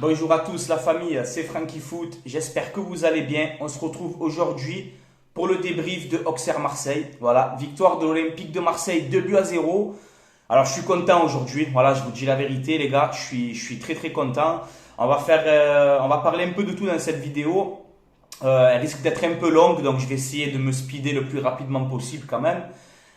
Bonjour à tous la famille, c'est Franky Foot, j'espère que vous allez bien. On se retrouve aujourd'hui pour le débrief de Auxerre Marseille. Voilà, victoire de l'Olympique de Marseille 2-0. Alors je suis content aujourd'hui, voilà, je vous dis la vérité les gars, je suis très content. On va parler un peu de tout dans cette vidéo. Elle risque d'être un peu longue, donc je vais essayer de me speeder le plus rapidement possible quand même.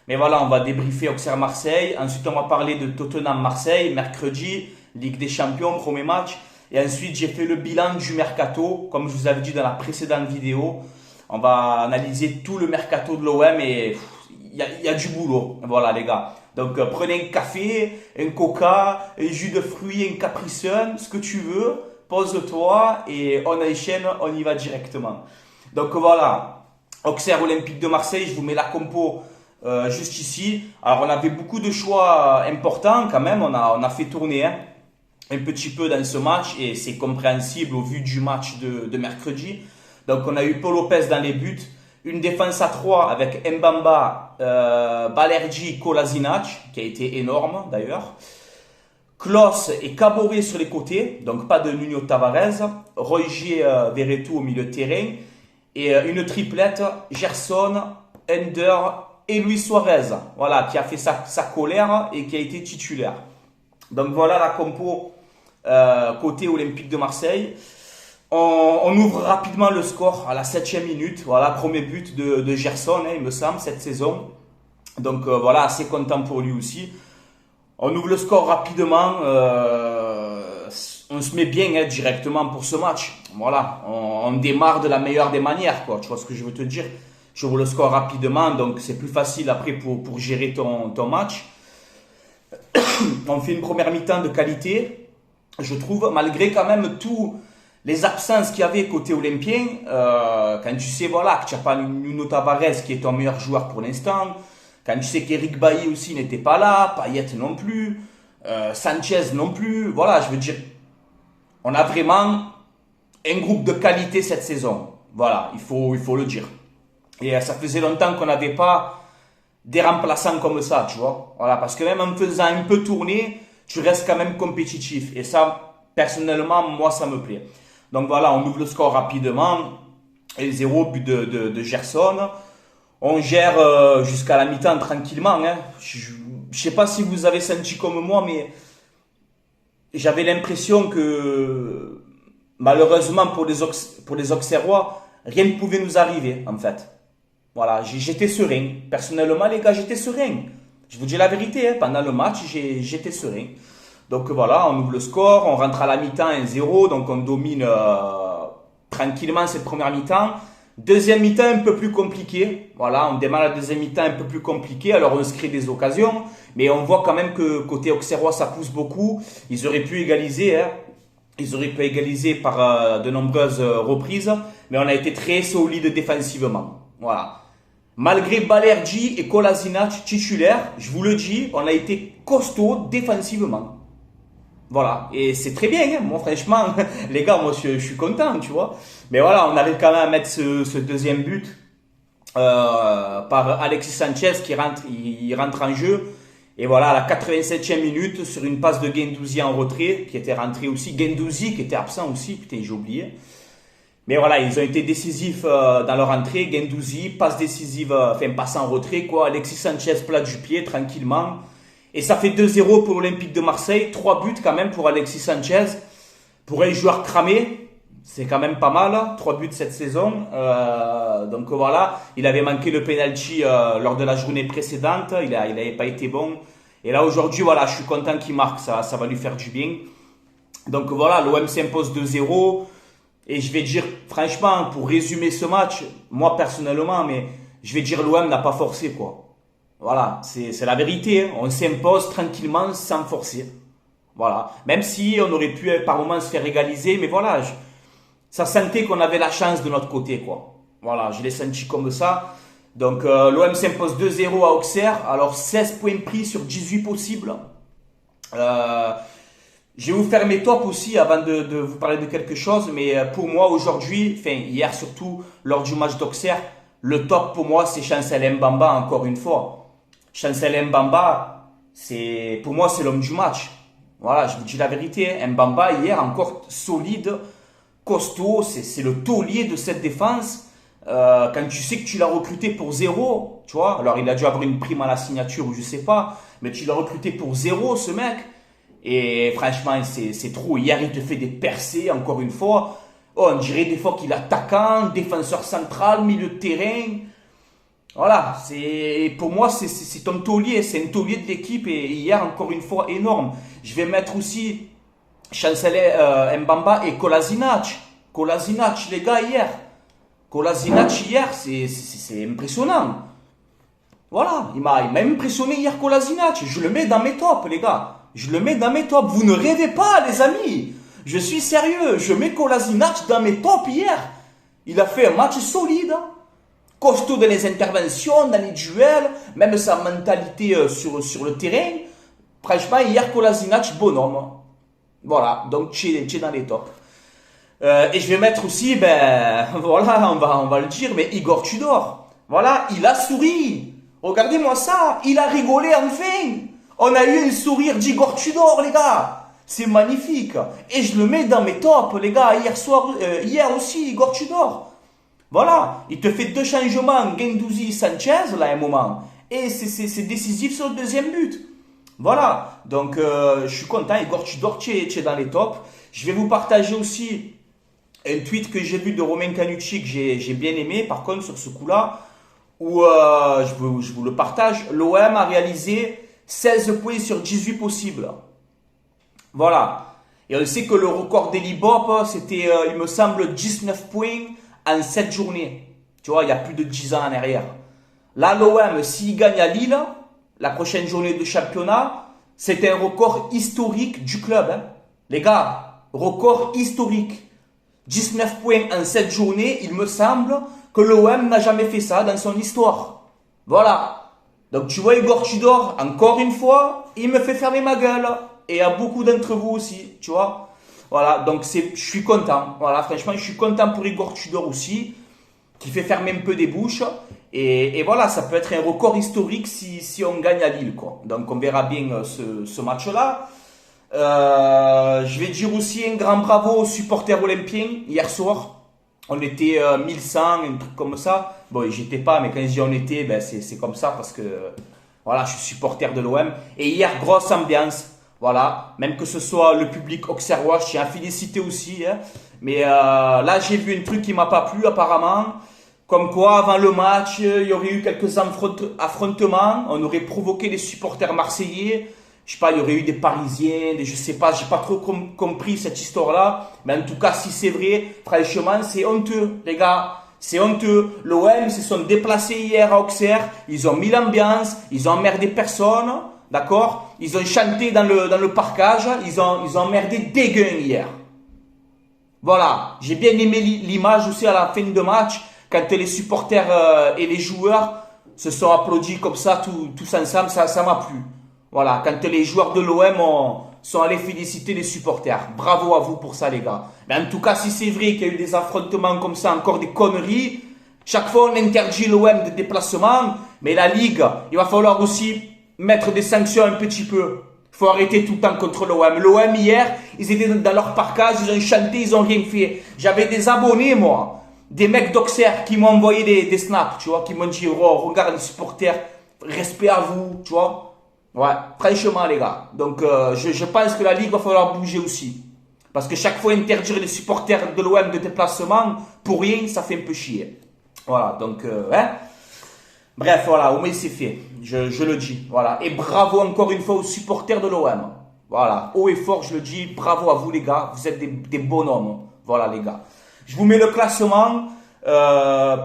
Mais voilà, on va débriefer Auxerre Marseille. Ensuite, on va parler de Tottenham Marseille, mercredi, Ligue des Champions, premier match. Et ensuite, j'ai fait le bilan du mercato, comme je vous avais dit dans la précédente vidéo. On va analyser tout le mercato de l'OM et il y a du boulot. Voilà les gars. Donc prenez un café, un coca, un jus de fruits, un Capri Sun, ce que tu veux. Pose-toi et on enchaîne, on y va directement. Donc voilà, Auxerre Olympique de Marseille, je vous mets la compo juste ici. Alors on avait beaucoup de choix importants quand même, on a fait tourner un petit peu dans ce match et c'est compréhensible au vu du match de mercredi. Donc on a eu Paul Lopez dans les buts, une défense à 3 avec Mbamba, Balerdi, Kolasinac qui a été énorme d'ailleurs. Klos et Caboret sur les côtés, donc pas de Nuno Tavares, Roger Verretou au milieu de terrain et une triplette, Gerson, Ender et Luis Suarez, voilà, qui a fait sa colère et qui a été titulaire. Donc voilà la compo côté Olympique de Marseille. On ouvre rapidement le score à la 7e minute, voilà, premier but de Gerson, il me semble, cette saison. Donc voilà, assez content pour lui aussi. On ouvre le score rapidement, on se met bien directement pour ce match. Voilà, on démarre de la meilleure des manières, quoi. Tu vois ce que je veux te dire? J'ouvre le score rapidement, donc c'est plus facile après pour gérer ton match. On fait une première mi-temps de qualité, je trouve, malgré quand même tous les absences qu'il y avait côté olympien. Quand tu sais voilà, que tu n'as pas Nuno Tavares qui est ton meilleur joueur pour l'instant. Quand tu sais qu'Eric Bailly aussi n'était pas là, Payet non plus, Sanchez non plus, voilà, je veux dire, on a vraiment un groupe de qualité cette saison. Voilà, il faut le dire. Et ça faisait longtemps qu'on n'avait pas des remplaçants comme ça, tu vois. Voilà, parce que même en faisant un peu tourner, tu restes quand même compétitif. Et ça, personnellement, moi, ça me plaît. Donc voilà, on ouvre le score rapidement. Et 0, but de Gerson. On gère jusqu'à la mi-temps tranquillement. Je ne sais pas si vous avez senti comme moi, mais j'avais l'impression que malheureusement pour les Auxerrois, rien ne pouvait nous arriver en fait. Voilà, j'étais serein. Personnellement, les gars, j'étais serein. Je vous dis la vérité, pendant le match, j'étais serein. Donc voilà, on ouvre le score, on rentre à la mi-temps 1-0, donc on domine tranquillement cette première mi-temps. Deuxième mi-temps un peu plus compliqué. Voilà, on démarre la deuxième mi-temps un peu plus compliqué. Alors on se crée des occasions, mais on voit quand même que côté auxerrois ça pousse beaucoup. Ils auraient pu égaliser, Ils auraient pu égaliser par de nombreuses reprises, mais on a été très solide défensivement. Voilà. Malgré Balerdi et Kolasinac titulaires, je vous le dis, on a été costaud défensivement. Voilà, et c'est très bien, moi franchement, les gars, moi je suis content, tu vois. Mais voilà, on arrive quand même à mettre ce deuxième but par Alexis Sanchez qui rentre, il rentre en jeu. Et voilà, à la 87e minute, sur une passe de Guendouzi en retrait, qui était rentré aussi, Guendouzi qui était absent aussi, putain j'ai oublié. Mais voilà, ils ont été décisifs dans leur entrée, Guendouzi, passe décisive, passe en retrait, quoi. Alexis Sanchez plate du pied, tranquillement. Et ça fait 2-0 pour l'Olympique de Marseille. 3 buts quand même pour Alexis Sanchez. Pour un joueur cramé, c'est quand même pas mal. 3 buts cette saison. Donc voilà, il avait manqué le penalty lors de la journée précédente. Il n'avait pas été bon. Et là aujourd'hui, voilà, je suis content qu'il marque. Ça va lui faire du bien. Donc voilà, l'OM s'impose 2-0. Et je vais dire, franchement, pour résumer ce match, moi personnellement, mais je vais dire l'OM n'a pas forcé, quoi. Voilà, c'est la vérité. On s'impose tranquillement sans forcer. Voilà. Même si on aurait pu par moments se faire égaliser, mais voilà, ça sentait qu'on avait la chance de notre côté, quoi. Voilà, je l'ai senti comme ça. Donc l'OM s'impose 2-0 à Auxerre. Alors 16 points pris sur 18 possibles. Je vais vous faire mes tops aussi avant de vous parler de quelque chose. Mais pour moi aujourd'hui, enfin hier surtout lors du match d'Auxerre, le top pour moi c'est Chancel Mbamba encore une fois. Chancel Mbamba, pour moi, c'est l'homme du match. Voilà, je vous dis la vérité. Mbamba, hier encore, solide, costaud, c'est le taulier de cette défense. Quand tu sais que tu l'as recruté pour 0, tu vois, alors il a dû avoir une prime à la signature ou je sais pas, mais tu l'as recruté pour 0 ce mec, et franchement c'est trop. Hier il te fait des percées encore une fois, oh, on dirait des fois qu'il est attaquant, défenseur central, milieu de terrain, voilà, pour moi c'est un taulier, c'est un taulier de l'équipe, et hier encore une fois énorme. Je vais mettre aussi Chancellor Mbamba et Kolasinac. Kolasinac les gars hier. Kolasinac hier, c'est impressionnant. Voilà, il m'a impressionné hier Kolasinac. Je le mets dans mes tops, les gars. Je le mets dans mes tops. Vous ne rêvez pas, les amis. Je suis sérieux. Je mets Kolasinac dans mes tops hier. Il a fait un match solide. Costaud dans les interventions, dans les duels, même sa mentalité sur le terrain. Franchement, hier Kolasinac, bonhomme. Voilà, donc tu es dans les tops. Et je vais mettre aussi, voilà, on va le dire, mais Igor Tudor. Voilà, il a souri. Regardez-moi ça, il a rigolé enfin. On a eu un sourire d'Igor Tudor, les gars. C'est magnifique. Et je le mets dans mes tops, les gars. Hier aussi, Igor Tudor. Voilà, il te fait 2 changements, Guendouzi, Sanchez, là, à un moment. Et c'est décisif sur le deuxième but. Voilà, donc je suis content. Igor Tudor, tu es dans les tops. Je vais vous partager aussi un tweet que j'ai vu de Romain Canucci que j'ai bien aimé, par contre, sur ce coup-là, où je vous le partage. L'OM a réalisé 16 points sur 18 possibles. Voilà. Et on sait que le record d'Elibop, c'était, il me semble, 19 points en 7 journées. Tu vois, il y a plus de 10 ans en arrière. Là, l'OM, s'il gagne à Lille, la prochaine journée de championnat, c'est un record historique du club. Hein. Les gars, record historique. 19 points en 7 journées, il me semble que l'OM n'a jamais fait ça dans son histoire. Voilà. Donc tu vois Igor Tudor, encore une fois, il me fait fermer ma gueule. Et à beaucoup d'entre vous aussi, tu vois. Voilà, donc je suis content. Voilà, franchement, je suis content pour Igor Tudor aussi, qui fait fermer un peu des bouches. Et voilà, ça peut être un record historique si on gagne à Lille, quoi. Donc on verra bien ce match-là. Je vais dire aussi un grand bravo aux supporters olympiens hier soir. On était 1100, un truc comme ça. Bon, j'étais pas, mais quand je dis on était, c'est comme ça parce que voilà, je suis supporter de l'OM. Et hier, grosse ambiance. Voilà, même que ce soit le public auxerrois, je tiens à féliciter aussi. Hein. Mais là, j'ai vu un truc qui m'a pas plu apparemment. Comme quoi, avant le match, il y aurait eu quelques affrontements. On aurait provoqué les supporters marseillais. Je sais pas, il y aurait eu des Parisiens, je sais pas, j'ai pas trop compris cette histoire-là. Mais en tout cas, si c'est vrai, franchement, c'est honteux, les gars. C'est honteux. L'OM se sont déplacés hier à Auxerre. Ils ont mis l'ambiance. Ils ont emmerdé personne. D'accord? Ils ont chanté dans le parcage. Ils ont emmerdé des gueux hier. Voilà. J'ai bien aimé l'image aussi à la fin de match. Quand les supporters et les joueurs se sont applaudis comme ça, tous ensemble, ça m'a plu. Voilà, quand les joueurs de l'OM sont allés féliciter les supporters. Bravo à vous pour ça, les gars. Mais en tout cas, si c'est vrai qu'il y a eu des affrontements comme ça, encore des conneries, chaque fois on interdit l'OM de déplacement, mais la Ligue, il va falloir aussi mettre des sanctions un petit peu. Il faut arrêter tout le temps contre l'OM. L'OM, hier, ils étaient dans leur parcage, ils ont chanté, ils ont rien fait. J'avais des abonnés, moi. Des mecs d'Auxerre qui m'ont envoyé des snaps, tu vois, qui m'ont dit, oh, regarde les supporters, respect à vous, tu vois. Ouais, franchement les gars. Donc je pense que la Ligue va falloir bouger aussi. Parce que chaque fois interdire les supporters de l'OM de déplacement, pour rien, ça fait un peu chier. Voilà, donc hein. Bref, voilà, au moins c'est fait. Je le dis. Voilà. Et bravo encore une fois aux supporters de l'OM. Voilà, haut et fort je le dis, bravo à vous les gars. Vous êtes des bonhommes. Voilà les gars. Je vous mets le classement.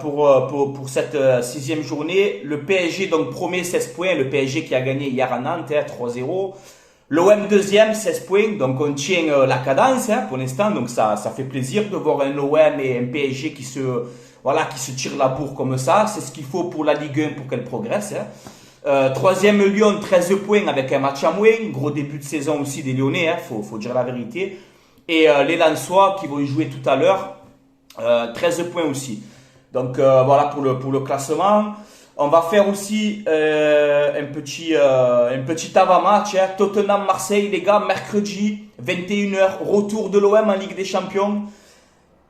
Pour cette 6e journée, le PSG donc premier 16 points, le PSG qui a gagné hier à Nantes 3-0, l'OM deuxième 16 points, donc on tient la cadence pour l'instant, donc ça fait plaisir de voir un OM et un PSG qui se tirent la bourre comme ça, c'est ce qu'il faut pour la Ligue 1 pour qu'elle progresse. Troisième Lyon 13 points avec un match à moins, gros début de saison aussi des Lyonnais, faut dire la vérité, et les Lensois qui vont y jouer tout à l'heure. 13 points aussi. Donc voilà pour le classement. On va faire aussi un petit avant-match. Hein. Tottenham-Marseille, les gars, mercredi, 21h, retour de l'OM en Ligue des Champions.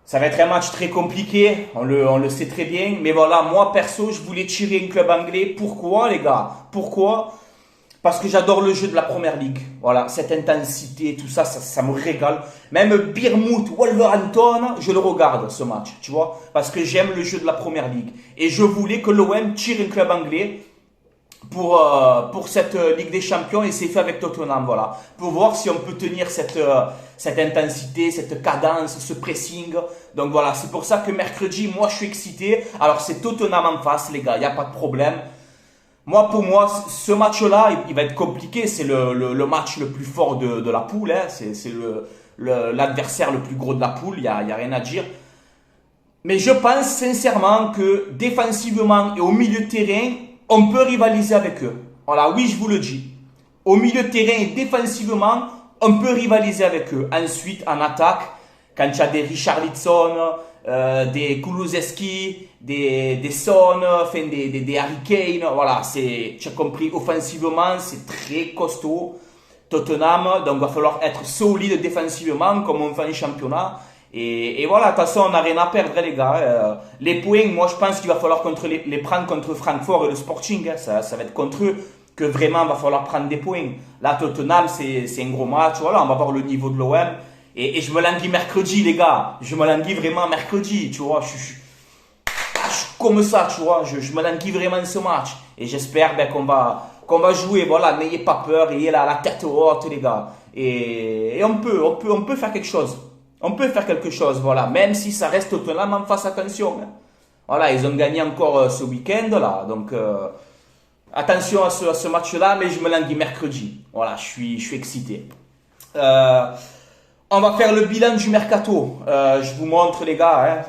Ça va être un match très compliqué, on le sait très bien. Mais voilà, moi perso, je voulais tirer un club anglais. Pourquoi, les gars? Pourquoi? Parce que j'adore le jeu de la Première Ligue. Voilà, cette intensité, tout ça, ça me régale. Même Bournemouth, Wolverhampton, je le regarde ce match, tu vois. Parce que j'aime le jeu de la Première Ligue. Et je voulais que l'OM tire un club anglais pour cette Ligue des Champions et c'est fait avec Tottenham, voilà. Pour voir si on peut tenir cette intensité, cette cadence, ce pressing. Donc voilà, c'est pour ça que mercredi, moi je suis excité. Alors c'est Tottenham en face, les gars, il n'y a pas de problème. Pour moi, ce match-là, il va être compliqué. C'est le match le plus fort de la poule. Hein. C'est l'adversaire le plus gros de la poule. Il y a rien à dire. Mais je pense sincèrement que défensivement et au milieu de terrain, on peut rivaliser avec eux. Voilà, oui, je vous le dis. Au milieu de terrain et défensivement, on peut rivaliser avec eux. Ensuite, en attaque, quand il y a des Richarlison, des Kulusevski, des Son, enfin des Harry Kane, voilà, tu as compris, offensivement, c'est très costaud. Tottenham, donc il va falloir être solide défensivement, comme on fait en championnat. Et voilà, de toute façon, on n'a rien à perdre, les gars. Les points, moi, je pense qu'il va falloir les prendre contre Francfort et le Sporting. Hein. Ça va être contre eux que vraiment il va falloir prendre des points. Là, Tottenham, c'est un gros match. Voilà, on va voir le niveau de l'OM. Et je me languis mercredi, les gars. Je me languis vraiment mercredi, tu vois. Je suis comme ça, tu vois. Je me languis vraiment de ce match. Et j'espère qu'on va jouer. Voilà, n'ayez pas peur. Ayez la tête haute, les gars. Et on peut faire quelque chose. On peut faire quelque chose, voilà. Même si ça reste Tottenham en face, attention. Hein. Voilà, ils ont gagné encore ce week-end, là. Donc, attention à ce match-là. Mais je me languis mercredi. Voilà, je suis excité. On va faire le bilan du mercato. Je vous montre, les gars. Hein.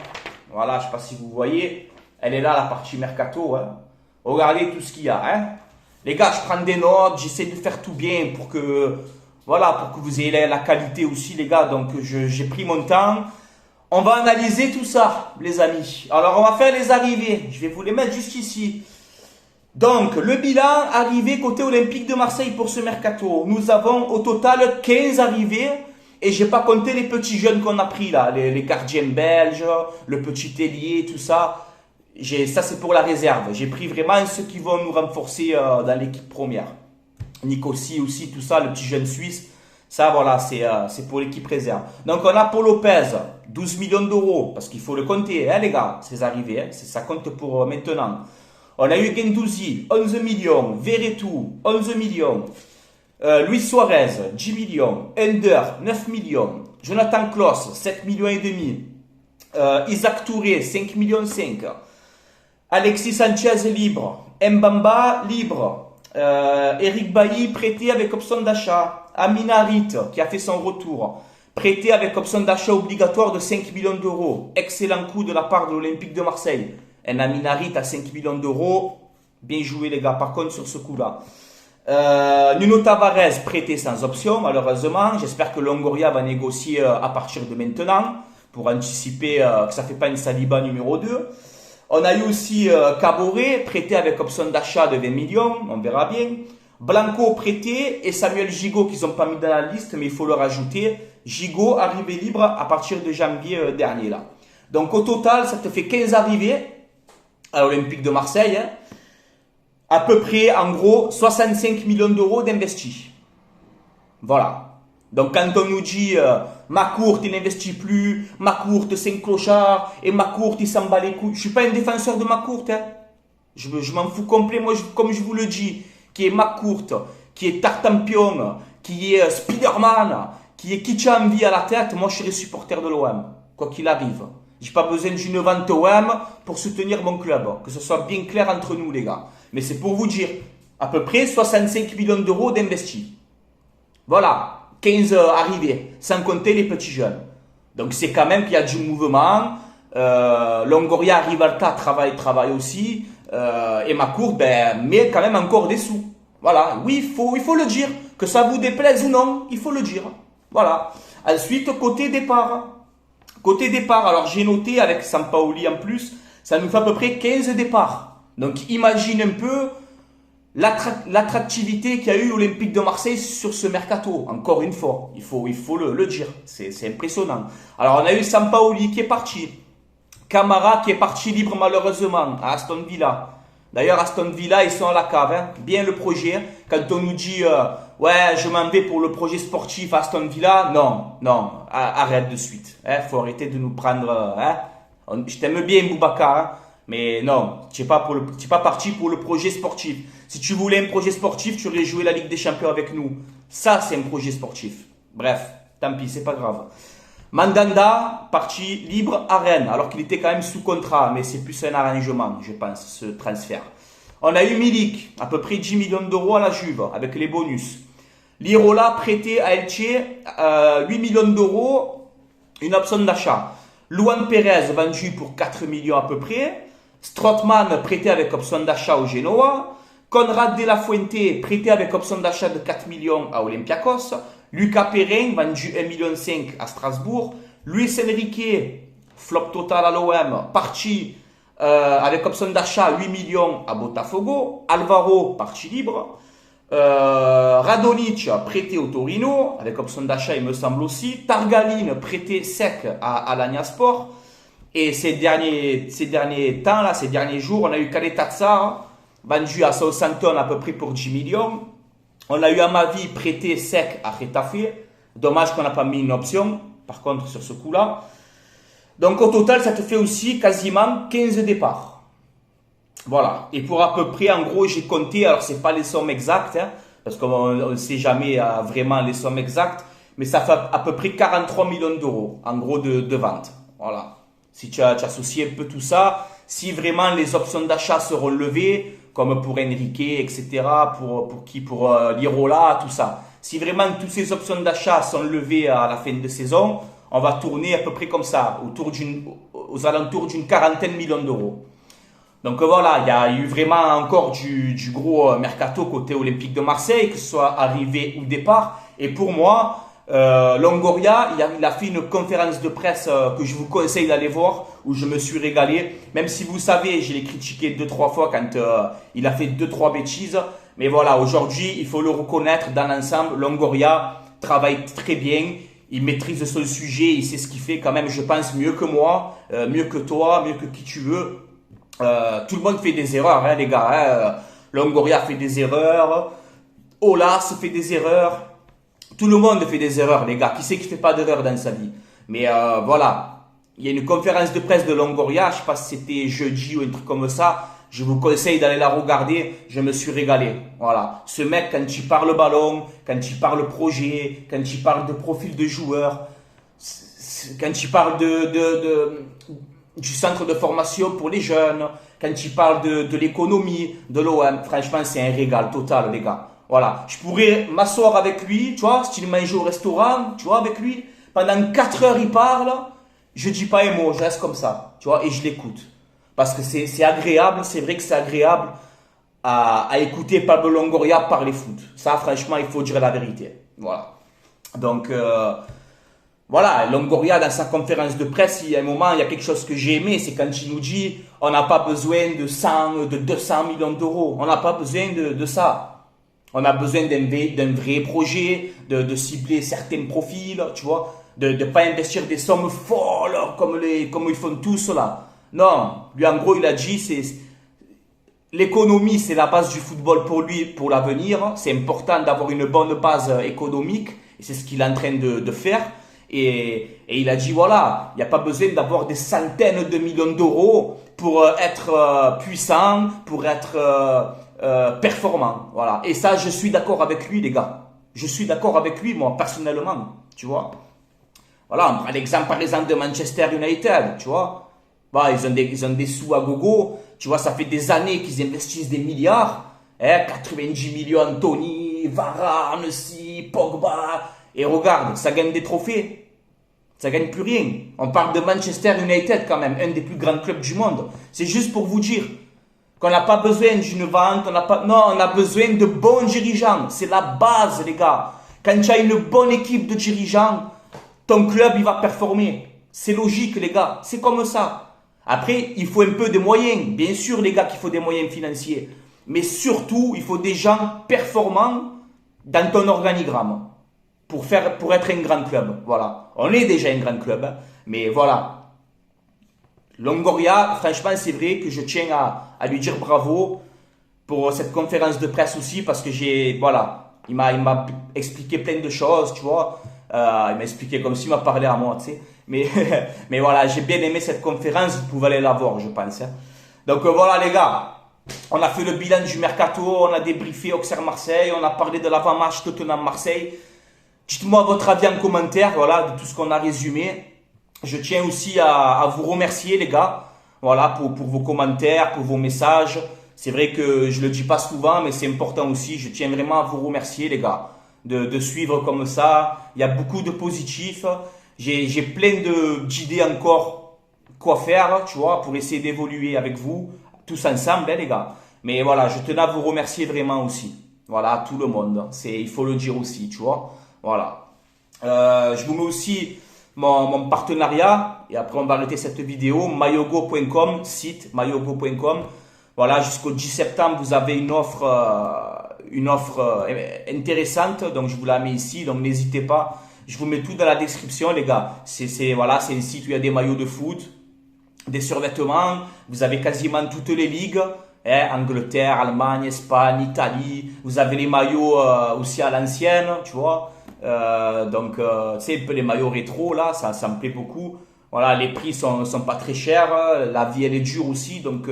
Voilà, je ne sais pas si vous voyez. Elle est là, la partie mercato. Hein. Regardez tout ce qu'il y a. Hein. Les gars, je prends des notes. J'essaie de faire tout bien pour que vous ayez la qualité aussi, les gars. Donc, j'ai pris mon temps. On va analyser tout ça, les amis. Alors, on va faire les arrivées. Je vais vous les mettre juste ici. Donc, le bilan arrivé côté Olympique de Marseille pour ce mercato. Nous avons au total 15 arrivées. Et j'ai pas compté les petits jeunes qu'on a pris là, les gardiens belges, le petit ailier, tout ça. Ça c'est pour la réserve. J'ai pris vraiment ceux qui vont nous renforcer dans l'équipe première. Nicosi aussi, tout ça, le petit jeune suisse. Ça voilà, c'est pour l'équipe réserve. Donc on a Paul Lopez, 12 millions d'euros, parce qu'il faut le compter, hein, les gars, c'est arrivé, hein, ça compte pour maintenant. On a eu Guendouzi, 11 millions, Verretou, 11 millions. Luis Suarez, 10 millions. Ender, 9 millions. Jonathan Klaus, 7 millions et demi. Isaac Touré, 5 millions 5. Alexis Sanchez libre. Mbamba libre. Eric Bailly prêté avec option d'achat. Amin Harit qui a fait son retour. Prêté avec option d'achat obligatoire de 5 millions d'euros. Excellent coup de la part de l'Olympique de Marseille. Un Amin Harit à 5 millions d'euros. Bien joué les gars, par contre sur ce coup-là. Nuno Tavares prêté sans option malheureusement. J'espère que Longoria va négocier à partir de maintenant pour anticiper que ça ne fait pas une Saliba numéro 2. On a eu aussi Caboret prêté avec option d'achat de 20 millions, on verra bien. Blanco prêté et Samuel Gigot qu'ils n'ont pas mis dans la liste mais il faut le rajouter. Gigot arrivé libre à partir de janvier dernier là. Donc au total ça te fait 15 arrivées à l'Olympique de Marseille. Hein. À peu près, en gros, 65 millions d'euros d'investis. Voilà. Donc, quand on nous dit Macourt, il n'investit plus, Macourt, c'est un clochard, et Macourt, il s'en bat les couilles. Je ne suis pas un défenseur de Macourt. Hein. Je m'en fous complet. Moi, comme je vous le dis, qui est Macourt, qui est Tartampion, qui est Spiderman, qui est Kichambi à la tête, moi, je serai supporter de l'OM, quoi qu'il arrive. Je n'ai pas besoin d'une vente OM pour soutenir mon club. Que ce soit bien clair entre nous, les gars. Mais c'est pour vous dire, à peu près 65 millions d'euros d'investis. Voilà, 15 arrivées, sans compter les petits jeunes. Donc c'est quand même qu'il y a du mouvement. Longoria, Rivalta travaille aussi. Et Macourt, met quand même encore des sous. Voilà, oui, il faut le dire. Que ça vous déplaise ou non, il faut le dire. Voilà. Ensuite, côté départ. Côté départ, alors j'ai noté avec Sampaoli en plus, ça nous fait à peu près 15 départs. Donc imagine un peu l'attractivité qu'a eu l'Olympique de Marseille sur ce mercato. Encore une fois, il faut le dire. C'est impressionnant. Alors on a eu Sampaoli qui est parti. Camara qui est parti libre malheureusement à Aston Villa. D'ailleurs, Aston Villa, ils sont à la cave. Hein. Bien le projet. Quand on nous dit ouais, je m'en vais pour le projet sportif à Aston Villa, non, arrête de suite. Faut arrêter de nous prendre. Je t'aime bien, Boubacar, hein, mais non, tu n'es pas parti pour le projet sportif. Si tu voulais un projet sportif, tu aurais joué la Ligue des Champions avec nous. Ça, c'est un projet sportif. Bref, tant pis, c'est pas grave. Mandanda, parti libre à Rennes, alors qu'il était quand même sous contrat, mais c'est plus un arrangement, je pense, ce transfert. On a eu Milik, à peu près 10 millions d'euros à la Juve, avec les bonus. Lirola, prêté à Elche, 8 millions d'euros, une option d'achat. Luan Pérez, vendu pour 4 millions à peu près. Strootman, prêté avec option d'achat au Genoa. Conrad De La Fuente, prêté avec option d'achat de 4 millions à Olympiakos. Lucas Perrin, vendu 1,5 million à Strasbourg. Luis Enrique, flop total à l'OM, parti avec option d'achat 8 millions à Botafogo. Alvaro, parti libre. Radonic, prêté au Torino, avec option d'achat il me semble aussi. Targaline, prêté sec à Alanyaspor. Et ces derniers temps, là, ces derniers jours, on a eu Kaletatsar, vendu à Southampton à peu près pour 10 millions. On a eu Amavi prêté sec à Getafe. Dommage qu'on n'a pas mis une option, par contre, sur ce coup-là. Donc, au total, ça te fait aussi quasiment 15 départs. Voilà. Et pour à peu près, en gros, j'ai compté, alors c'est pas les sommes exactes, hein, parce qu'on ne sait jamais vraiment les sommes exactes, mais ça fait à peu près 43 millions d'euros, en gros, de vente. Voilà. Si tu associes un peu tout ça, si vraiment les options d'achat seront levées, comme pour Enrique, etc., pour Lirola, tout ça. Si vraiment toutes ces options d'achat sont levées à la fin de saison, on va tourner à peu près comme ça, aux alentours d'une quarantaine de millions d'euros. Donc voilà, il y a eu vraiment encore du gros mercato côté Olympique de Marseille, que ce soit arrivé ou départ. Et pour moi, Longoria, il a fait une conférence de presse que je vous conseille d'aller voir, où je me suis régalé. Même si vous savez, je l'ai critiqué 2-3 fois quand il a fait 2-3 bêtises. Mais voilà, aujourd'hui, il faut le reconnaître dans l'ensemble. Longoria travaille très bien. Il maîtrise son sujet, il sait ce qu'il fait quand même, je pense, mieux que moi, mieux que toi, mieux que qui tu veux. Tout le monde fait des erreurs, hein, les gars. Hein. Longoria fait des erreurs. Olas fait des erreurs. Tout le monde fait des erreurs, les gars. Qui c'est qui fait pas d'erreurs dans sa vie? Mais voilà, il y a une conférence de presse de Longoria. Je sais pas si c'était jeudi ou un truc comme ça. Je vous conseille d'aller la regarder. Je me suis régalé. Voilà. Ce mec, quand il parle ballon, quand il parle projet, quand il parle de profil de joueur, quand il parle du centre de formation pour les jeunes, quand il parle de l'économie de l'OM, franchement, c'est un régal total, les gars. Voilà. Je pourrais m'asseoir avec lui, tu vois, style manger au restaurant, tu vois, avec lui. Pendant 4 heures, il parle. Je dis pas un mot, je reste comme ça, tu vois, et je l'écoute. Parce que c'est agréable, c'est vrai que c'est agréable à écouter Pablo Longoria parler foot. Ça, franchement, il faut dire la vérité. Voilà. Donc, voilà, Longoria, dans sa conférence de presse, il y a un moment, il y a quelque chose que j'ai aimé, c'est quand il nous dit on n'a pas besoin de 200 millions d'euros. On n'a pas besoin de ça. On a besoin d'un vrai projet, de cibler certains profils, tu vois, de ne pas investir des sommes folles comme ils font tous là. Non, lui en gros il a dit l'économie c'est la base du football pour lui, pour l'avenir. C'est important d'avoir une bonne base économique et c'est ce qu'il est en train de faire. Et il a dit voilà, il n'y a pas besoin d'avoir des centaines de millions d'euros pour être puissant, pour être performant. Voilà. Et ça, je suis d'accord avec lui, les gars. Je suis d'accord avec lui, moi, personnellement. Tu vois. Voilà, on prend l'exemple, par exemple, de Manchester United. Tu vois. Bah, ils ont des sous à gogo. Tu vois, ça fait des années qu'ils investissent des milliards. 90 millions, Tony, Varane, Pogba. Et regarde, ça gagne des trophées. Ça gagne plus rien. On parle de Manchester United quand même, un des plus grands clubs du monde. C'est juste pour vous dire qu'on n'a pas besoin d'une vente, non, on a besoin de bons dirigeants. C'est la base, les gars. Quand tu as une bonne équipe de dirigeants, ton club, il va performer. C'est logique, les gars. C'est comme ça. Après, il faut un peu de moyens. Bien sûr, les gars, qu'il faut des moyens financiers. Mais surtout, il faut des gens performants dans ton organigramme pour être un grand club. Voilà. On est déjà un grand club, hein, mais voilà. Longoria, franchement, c'est vrai que je tiens à lui dire bravo pour cette conférence de presse aussi parce que voilà, il m'a expliqué plein de choses, tu vois. Il m'a expliqué comme s'il m'a parlé à moi, tu sais. Mais, mais voilà, j'ai bien aimé cette conférence, vous pouvez aller la voir, je pense, hein. Donc voilà les gars, on a fait le bilan du mercato, on a débriefé Auxerre Marseille, on a parlé de l'avant-match Tottenham Marseille. Dites-moi votre avis en commentaire, voilà, de tout ce qu'on a résumé. Je tiens aussi à vous remercier les gars, voilà, pour vos commentaires, pour vos messages. C'est vrai que je le dis pas souvent, mais c'est important aussi. Je tiens vraiment à vous remercier les gars, de suivre comme ça. Il y a beaucoup de positifs. J'ai plein d'idées encore quoi faire, tu vois, pour essayer d'évoluer avec vous, tous ensemble, hein, les gars. Mais voilà, je tenais à vous remercier vraiment aussi. Voilà, tout le monde. Il faut le dire aussi, tu vois. Voilà. Je vous mets aussi mon partenariat et après on va arrêter cette vidéo. Mayogo.com, site mayogo.com. Voilà, jusqu'au 10 septembre, vous avez une offre intéressante. Donc je vous la mets ici. Donc n'hésitez pas. Je vous mets tout dans la description, les gars. Voilà, c'est un site où il y a des maillots de foot, des survêtements. Vous avez quasiment toutes les ligues. Hein, Angleterre, Allemagne, Espagne, Italie. Vous avez les maillots aussi à l'ancienne, tu vois. Donc, tu sais, un peu les maillots rétro, là, ça me plaît beaucoup. Voilà, les prix sont pas très chers. La vie, elle est dure aussi. Donc,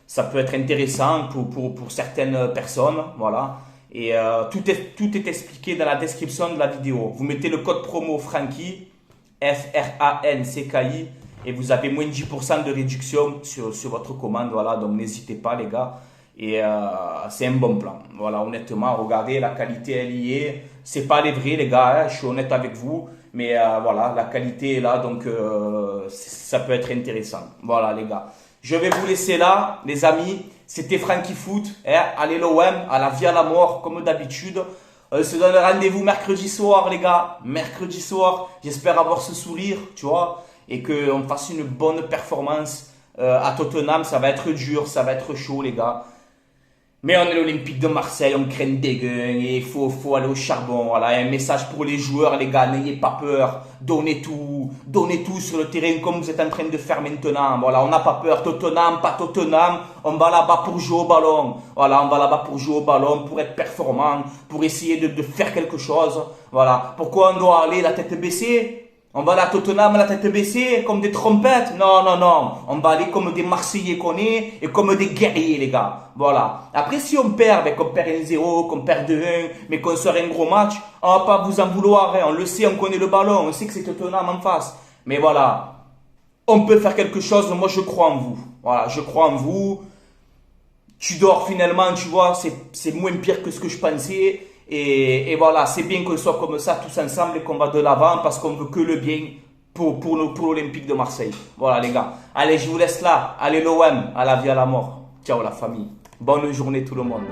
ça peut être intéressant pour certaines personnes. Voilà. Et tout est expliqué dans la description de la vidéo. Vous mettez le code promo Francky, FRANCKI, et vous avez moins de 10% de réduction sur votre commande. Voilà, donc n'hésitez pas, les gars. Et c'est un bon plan. Voilà, honnêtement, regardez, la qualité, elle y est. C'est pas les vrais, les gars, hein, je suis honnête avec vous. Mais voilà, la qualité est là, donc ça peut être intéressant. Voilà, les gars. Je vais vous laisser là, les amis. C'était Francky Foot. Hein, allez l'OM, à la vie à la mort, comme d'habitude. On se donne rendez-vous mercredi soir, les gars. Mercredi soir, j'espère avoir ce sourire, tu vois. Et qu'on fasse une bonne performance à Tottenham. Ça va être dur, ça va être chaud, les gars. Mais on est l'Olympique de Marseille, on craint des gueux et il faut aller au charbon. Voilà, un message pour les joueurs, les gars, n'ayez pas peur. Donnez tout sur le terrain comme vous êtes en train de faire maintenant. Voilà, on n'a pas peur. Tottenham, pas Tottenham, on va là-bas pour jouer au ballon. Voilà, on va là-bas pour jouer au ballon, pour être performant, pour essayer de faire quelque chose. Voilà, pourquoi on doit aller la tête baissée? On va aller à Tottenham la tête baissée, comme des trompettes? Non, non, non. On va aller comme des Marseillais qu'on est et comme des guerriers, les gars. Voilà. Après, si on perd, ben, qu'on perd 1-0, qu'on perd 2-1, mais qu'on sort un gros match, on va pas vous en vouloir. Hein. On le sait, on connaît le ballon, on sait que c'est Tottenham en face. Mais voilà. On peut faire quelque chose. Moi, je crois en vous. Voilà, je crois en vous. Tu dors finalement, tu vois, c'est moins pire que ce que je pensais. Et voilà, c'est bien qu'on soit comme ça tous ensemble et qu'on va de l'avant parce qu'on veut que le bien pour l'Olympique de Marseille. Voilà les gars. Allez, je vous laisse là. Allez l'OM, à la vie à la mort. Ciao la famille. Bonne journée tout le monde.